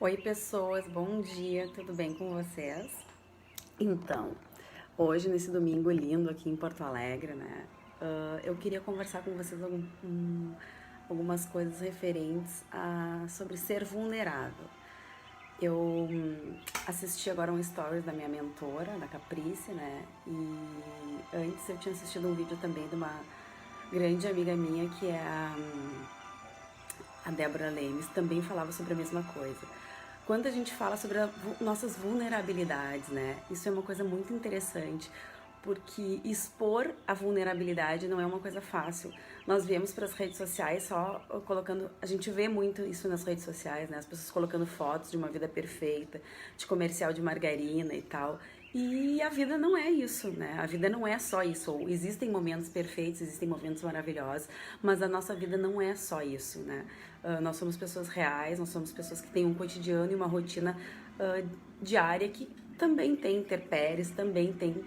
Oi, pessoas, bom dia, tudo bem com vocês? Então, hoje, nesse domingo lindo aqui em Porto Alegre, né, eu queria conversar com vocês algumas coisas referentes sobre ser vulnerável. Eu assisti agora um stories da minha mentora, da Caprice, né, e antes eu tinha assistido um vídeo também de uma grande amiga minha, que é a Débora Lemes, também falava sobre a mesma coisa. Quando a gente fala sobre nossas vulnerabilidades, né? Isso é uma coisa muito interessante, porque expor a vulnerabilidade não é uma coisa fácil. Nós viemos para as redes sociais só colocando, a gente vê muito isso nas redes sociais, né? As pessoas colocando fotos de uma vida perfeita, de comercial de margarina e tal. E a vida não é isso, né? A vida não é só isso. Existem momentos perfeitos, existem momentos maravilhosos, mas a nossa vida não é só isso, né? Nós somos pessoas reais, nós somos pessoas que têm um cotidiano e uma rotina diária que também tem intempéries, também tem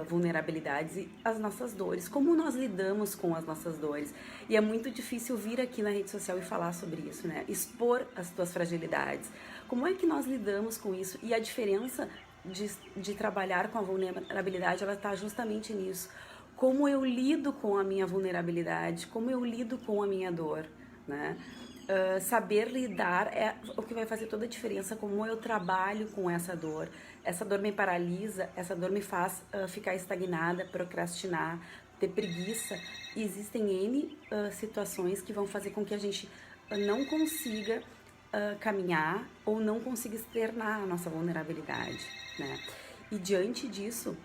vulnerabilidades e as nossas dores. Como nós lidamos com as nossas dores? E é muito difícil vir aqui na rede social e falar sobre isso, né? Expor as tuas fragilidades. Como é que nós lidamos com isso? E a diferença de trabalhar com a vulnerabilidade, ela está justamente nisso. Como eu lido com a minha vulnerabilidade, como eu lido com a minha dor, né? Saber lidar é o que vai fazer toda a diferença, como eu trabalho com essa dor. Essa dor me paralisa, essa dor me faz ficar estagnada, procrastinar, ter preguiça. E existem N situações que vão fazer com que a gente não consiga caminhar ou não consiga externar a nossa vulnerabilidade, né? E diante disso,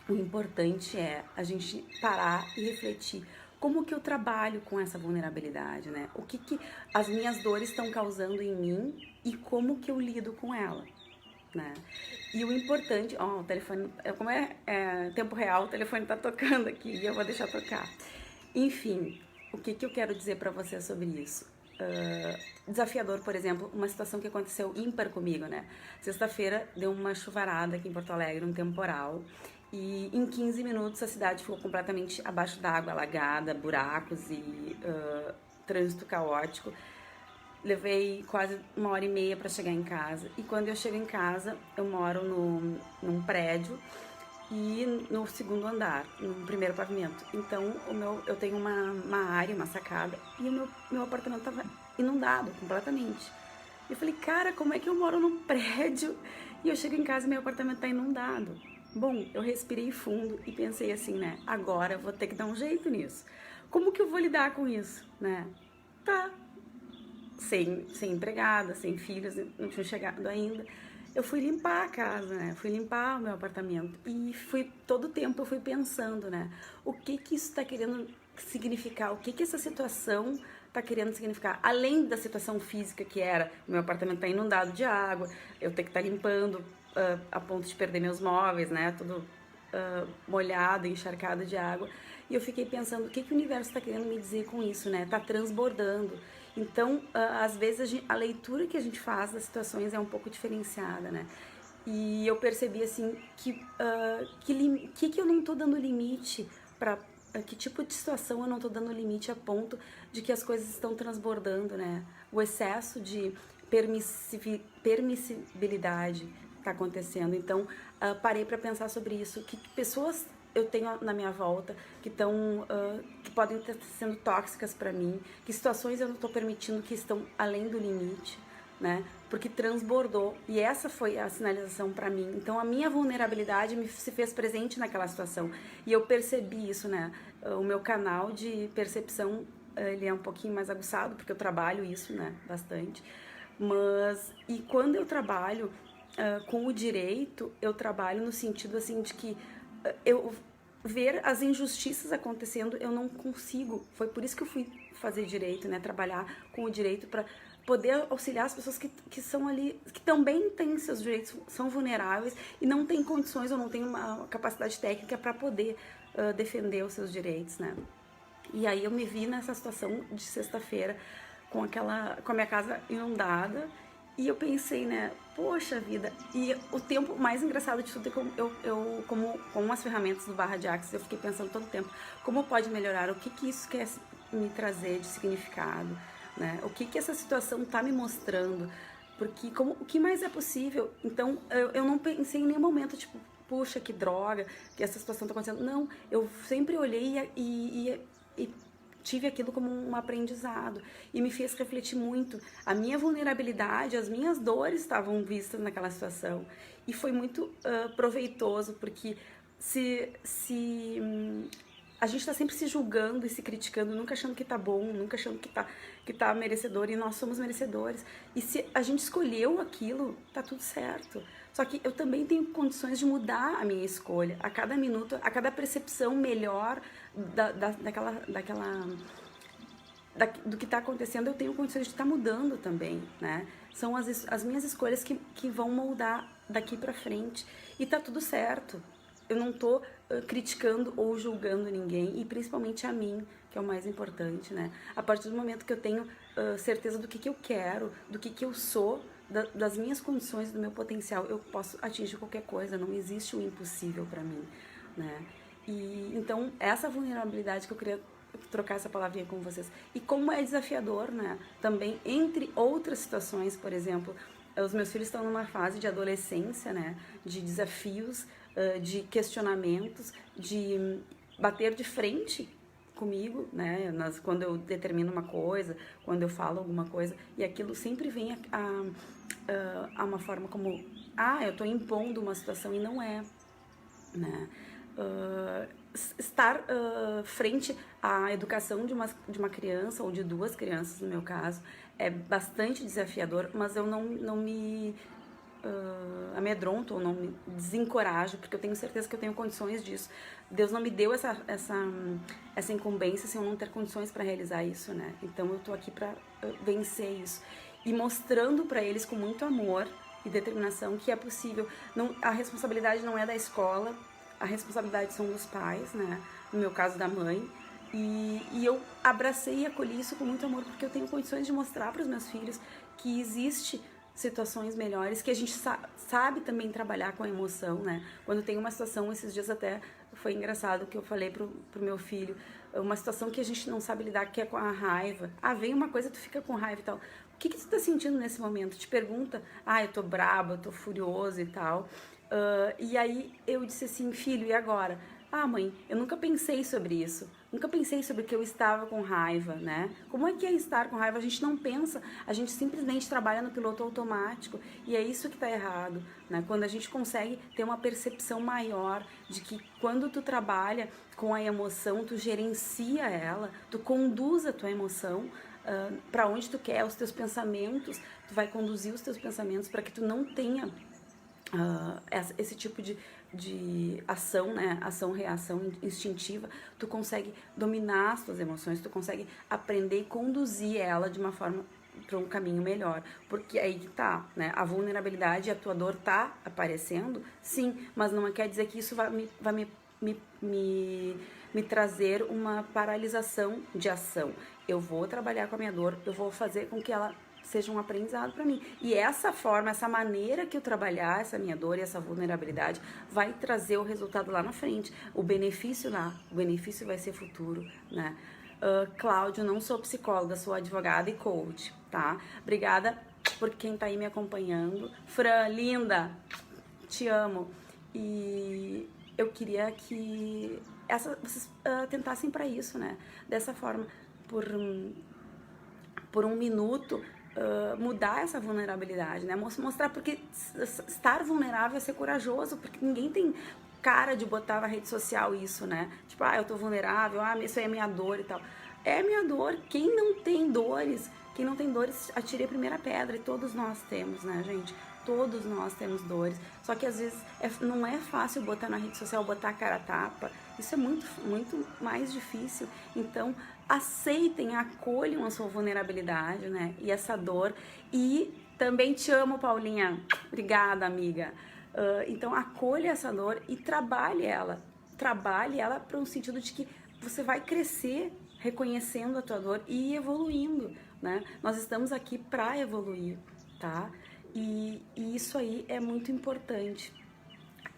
o importante é a gente parar e refletir como que eu trabalho com essa vulnerabilidade, né? O que as minhas dores estão causando em mim e como que eu lido com ela, né? E o importante, ó, o telefone, como é tempo real, o telefone tá tocando aqui e eu vou deixar tocar. Enfim, o que eu quero dizer para você sobre isso? Desafiador, por exemplo, uma situação que aconteceu ímpar comigo, né? Sexta-feira deu uma chuvarada aqui em Porto Alegre, um temporal, e em 15 minutos a cidade ficou completamente abaixo d'água, alagada, buracos e trânsito caótico. Levei quase 1h30 para chegar em casa, e quando eu chego em casa, eu moro num prédio e no segundo andar, no primeiro pavimento. Então, eu tenho uma área, uma sacada, e o meu apartamento estava inundado completamente. Eu falei, cara, como é que eu moro num prédio e eu chego em casa e meu apartamento está inundado? Bom, eu respirei fundo e pensei assim, né? Agora eu vou ter que dar um jeito nisso. Como que eu vou lidar com isso, né? Tá, sem empregada, sem filhos, não tinha chegado ainda. Eu fui limpar a casa, né? Fui limpar o meu apartamento. E todo o tempo eu fui pensando, né? O que isso está querendo significar? O que essa situação está querendo significar? Além da situação física que era, o meu apartamento está inundado de água, eu tenho que estar limpando a ponto de perder meus móveis, né? Tudo molhado, encharcado de água. E eu fiquei pensando, o que o universo está querendo me dizer com isso, né? Tá transbordando. Então, às vezes, a leitura que a gente faz das situações é um pouco diferenciada, né? E eu percebi, assim, que eu não tô dando limite para que tipo de situação eu não tô dando limite a ponto de que as coisas estão transbordando, né? O excesso de permissibilidade está acontecendo. Então, parei para pensar sobre isso. Que pessoas eu tenho na minha volta que podem estar sendo tóxicas para mim, que situações eu não estou permitindo que estão além do limite, né? Porque transbordou e essa foi a sinalização para mim. Então a minha vulnerabilidade se fez presente naquela situação e eu percebi isso, né? O meu canal de percepção ele é um pouquinho mais aguçado porque eu trabalho isso, né? Bastante. E quando eu trabalho com o direito, eu trabalho no sentido assim de que eu ver as injustiças acontecendo, eu não consigo. Foi por isso que eu fui fazer direito, né? Trabalhar com o direito para poder auxiliar as pessoas que são ali, que também têm seus direitos, são vulneráveis e não têm condições ou não têm uma capacidade técnica para poder defender os seus direitos, né? E aí eu me vi nessa situação de sexta-feira com a minha casa inundada. E eu pensei, né, poxa vida, e o tempo mais engraçado de tudo é que como com as ferramentas do Barra de Axis, eu fiquei pensando todo o tempo, como pode melhorar, o que isso quer me trazer de significado, né, o que essa situação tá me mostrando, Porque o que mais é possível? Então, eu não pensei em nenhum momento, tipo, puxa, que droga, que essa situação tá acontecendo. Não, eu sempre olhei e tive aquilo como um aprendizado e me fez refletir muito. A minha vulnerabilidade, as minhas dores estavam vistas naquela situação e foi muito proveitoso, porque se a gente tá sempre se julgando e se criticando, nunca achando que tá bom, nunca achando que tá merecedor, e nós somos merecedores. E se a gente escolheu aquilo, tá tudo certo. Só que eu também tenho condições de mudar a minha escolha a cada minuto, a cada percepção melhor do que está acontecendo, eu tenho condições de estar mudando também, né? São as minhas escolhas que vão moldar daqui pra frente. E tá tudo certo. Eu não tô criticando ou julgando ninguém, e principalmente a mim, que é o mais importante, né? A partir do momento que eu tenho certeza do que eu quero, do que eu sou, das minhas condições, do meu potencial, eu posso atingir qualquer coisa, não existe o impossível pra mim, né? E então, essa vulnerabilidade que eu queria trocar essa palavrinha com vocês. E como é desafiador, né? Também, entre outras situações, por exemplo, os meus filhos estão numa fase de adolescência, né? De desafios, de questionamentos, de bater de frente comigo, né? Quando eu determino uma coisa, quando eu falo alguma coisa, e aquilo sempre vem a uma forma como, eu tô impondo uma situação, e não é, né? Estar frente à educação de uma criança, ou de duas crianças no meu caso, é bastante desafiador, mas eu não me amedronto ou não me desencorajo, porque eu tenho certeza que eu tenho condições disso. Deus não me deu essa incumbência se eu não ter condições para realizar isso, né? Então eu tô aqui para vencer isso e mostrando para eles com muito amor e determinação que é possível. Não, a responsabilidade não é da escola, a responsabilidade são dos pais, né? No meu caso, da mãe. E eu abracei e acolhi isso com muito amor, porque eu tenho condições de mostrar para os meus filhos que existe situações melhores, que a gente sabe também trabalhar com a emoção, né? Quando tem uma situação, esses dias até foi engraçado que eu falei pro meu filho, uma situação que a gente não sabe lidar, que é com a raiva. Vem uma coisa, tu fica com raiva e tal. O que tu tá sentindo nesse momento? Te pergunta, eu tô braba, eu tô furioso e tal. E aí eu disse assim, filho, e agora? Mãe, eu nunca pensei sobre isso. Nunca pensei sobre que eu estava com raiva, né? Como é que é estar com raiva? A gente não pensa, a gente simplesmente trabalha no piloto automático. E é isso que tá errado, né? Quando a gente consegue ter uma percepção maior de que quando tu trabalha com a emoção, tu gerencia ela, tu conduz a tua emoção para onde tu quer, os teus pensamentos, tu vai conduzir os teus pensamentos para que tu não tenha esse tipo de ação, né? Ação-reação instintiva. Tu consegue dominar as tuas emoções, tu consegue aprender e conduzir ela de uma forma para um caminho melhor, porque aí que tá, né? A vulnerabilidade, a tua dor tá aparecendo, sim, mas não quer dizer que isso vai me trazer uma paralisação de ação. Eu vou trabalhar com a minha dor, eu vou fazer com que ela seja um aprendizado para mim. E essa forma, essa maneira que eu trabalhar essa minha dor e essa vulnerabilidade vai trazer o resultado lá na frente. O benefício vai ser futuro, né? Cláudio, não sou psicóloga, sou advogada e coach, tá? Obrigada por quem tá aí me acompanhando. Fran, linda, te amo. E eu queria que vocês tentassem para isso, né? Dessa forma, por um minuto, mudar essa vulnerabilidade, né? Mostrar, porque estar vulnerável é ser corajoso, porque ninguém tem cara de botar na rede social isso, né? Tipo, eu tô vulnerável, isso aí é minha dor e tal. É minha dor. Quem não tem dores, atire a primeira pedra, e todos nós temos, né, gente? Todos nós temos dores. Só que às vezes não é fácil botar na rede social, botar a cara a tapa. Isso é muito, muito mais difícil. Então, aceitem, acolham a sua vulnerabilidade, né? E essa dor. E também te amo, Paulinha. Obrigada, amiga. Então, acolha essa dor e trabalhe ela. Trabalhe ela para um sentido de que você vai crescer reconhecendo a tua dor e evoluindo, né? Nós estamos aqui para evoluir, tá? E isso aí é muito importante.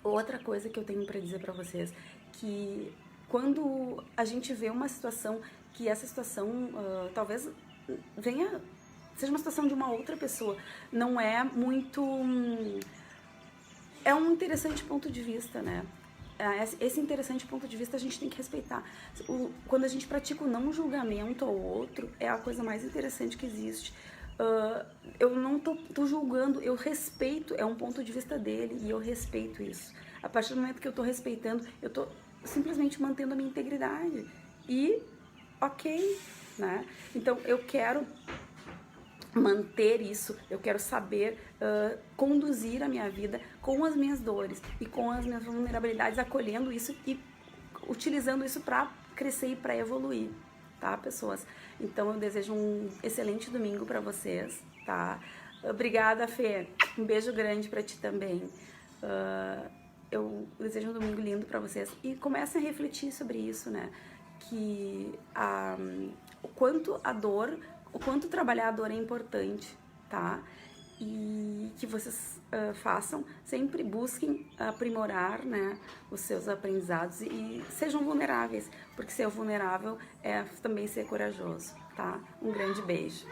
Outra coisa que eu tenho para dizer para vocês, que quando a gente vê uma situação, que essa situação talvez venha seja uma situação de uma outra pessoa, não é muito... É um interessante ponto de vista, né? Esse interessante ponto de vista a gente tem que respeitar. Quando a gente pratica o não julgamento ao outro, é a coisa mais interessante que existe. Eu não tô julgando, eu respeito, é um ponto de vista dele e eu respeito isso. A partir do momento que eu tô respeitando, eu tô simplesmente mantendo a minha integridade. E ok, né? Então eu quero manter isso, eu quero saber conduzir a minha vida com as minhas dores e com as minhas vulnerabilidades, acolhendo isso e utilizando isso para crescer e para evoluir, tá, pessoas? Então eu desejo um excelente domingo para vocês, tá? Obrigada, Fê. Um beijo grande para ti também. Eu desejo um domingo lindo para vocês e comecem a refletir sobre isso, né? Que o quanto a dor, o quanto trabalhar a dor é importante, tá? E que vocês façam, sempre busquem aprimorar, né, os seus aprendizados e sejam vulneráveis, porque ser vulnerável é também ser corajoso, tá? Um grande beijo.